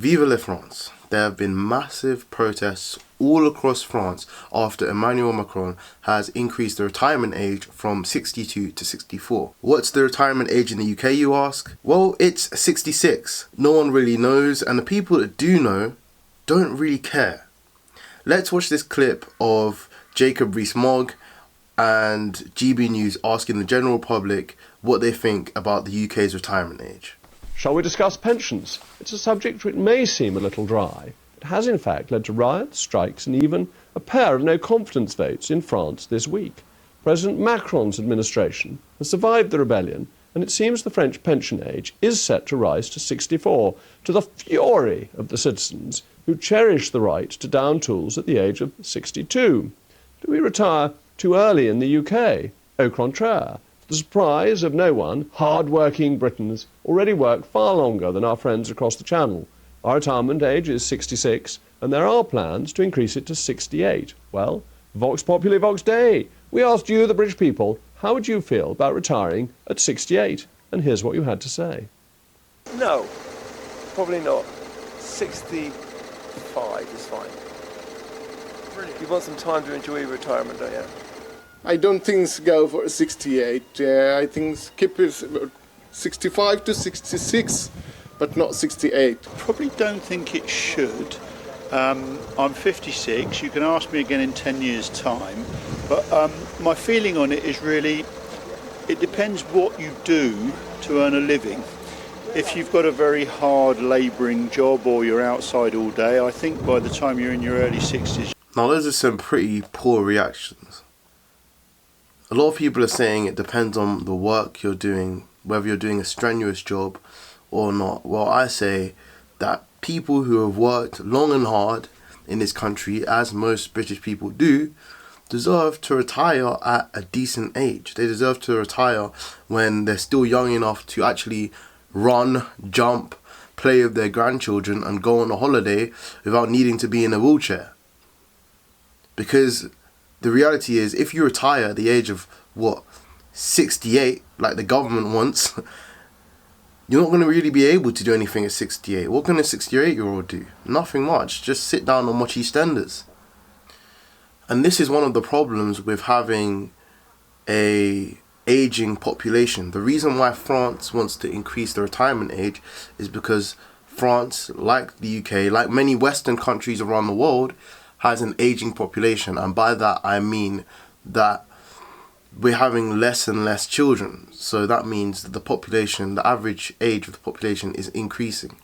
Vive la France. There have been massive protests all across France after Emmanuel Macron has increased the retirement age from 62 to 64. What's the retirement age in the UK, you ask? Well, it's 66. No one really knows, and the people that do know don't really care. Let's watch this clip of Jacob Rees-Mogg and GB News asking the general public what they think about the UK's retirement age. Shall we discuss pensions? It's a subject which may seem a little dry. It has in fact led to riots, strikes and even a pair of no-confidence votes in France this week. President Macron's administration has survived the rebellion, and it seems the French pension age is set to rise to 64, to the fury of the citizens who cherish the right to down tools at the age of 62. Do we retire too early in the UK? Au contraire. To the surprise of no one, hard-working Britons already work far longer than our friends across the Channel. Our retirement age is 66, and there are plans to increase it to 68. Well, Vox Populi Vox Dei. We asked you, the British people, how would you feel about retiring at 68? And here's what you had to say. No, probably not. 65 is fine. Brilliant. You want some time to enjoy your retirement, don't you? I don't think go for 68. I think skip is 65 to 66, but not 68. Probably don't think it should. I'm 56. You can ask me again in 10 years' time. But my feeling on it is really, it depends what you do to earn a living. If you've got a very hard labouring job or you're outside all day, I think by the time you're in your early 60s. Now those are some pretty poor reactions. A lot of people are saying it depends on the work you're doing, whether you're doing a strenuous job or not. Well, I say that people who have worked long and hard in this country, as most British people do, deserve to retire at a decent age. They deserve to retire when they're still young enough to actually run, jump, play with their grandchildren and go on a holiday without needing to be in a wheelchair. Because the reality is, if you retire at the age of, 68, like the government wants, you're not going to really be able to do anything at 68. What can a 68-year-old do? Nothing much. Just sit down and watch EastEnders. And this is one of the problems with having a aging population. The reason why France wants to increase the retirement age is because France, like the UK, like many Western countries around the world, has an aging population, and by that I mean that we're having less and less children. So that means that the population, the average age of the population is increasing.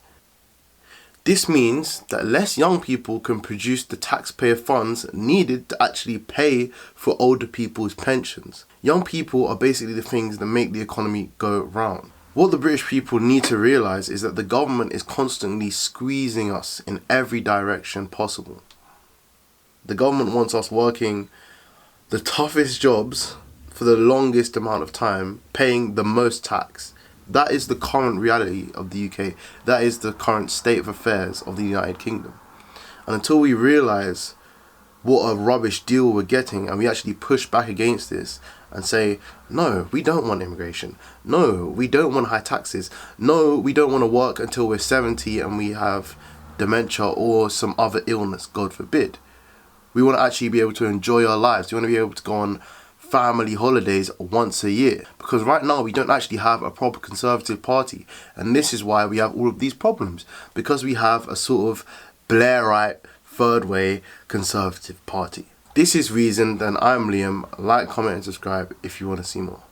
This means that less young people can produce the taxpayer funds needed to actually pay for older people's pensions. Young people are basically the things that make the economy go round. What the British people need to realise is that the government is constantly squeezing us in every direction possible. The government wants us working the toughest jobs for the longest amount of time, paying the most tax. That is the current reality of the UK. That is the current state of affairs of the United Kingdom. And until we realise what a rubbish deal we're getting, and we actually push back against this and say, no, we don't want immigration. No, we don't want high taxes. No, we don't want to work until we're 70 and we have dementia or some other illness, God forbid. We want to actually be able to enjoy our lives. We want to be able to go on family holidays once a year. Because right now we don't actually have a proper Conservative Party. And this is why we have all of these problems. Because we have a sort of Blairite, third way Conservative Party. This is Reasoned, and I'm Liam. Like, comment and subscribe if you want to see more.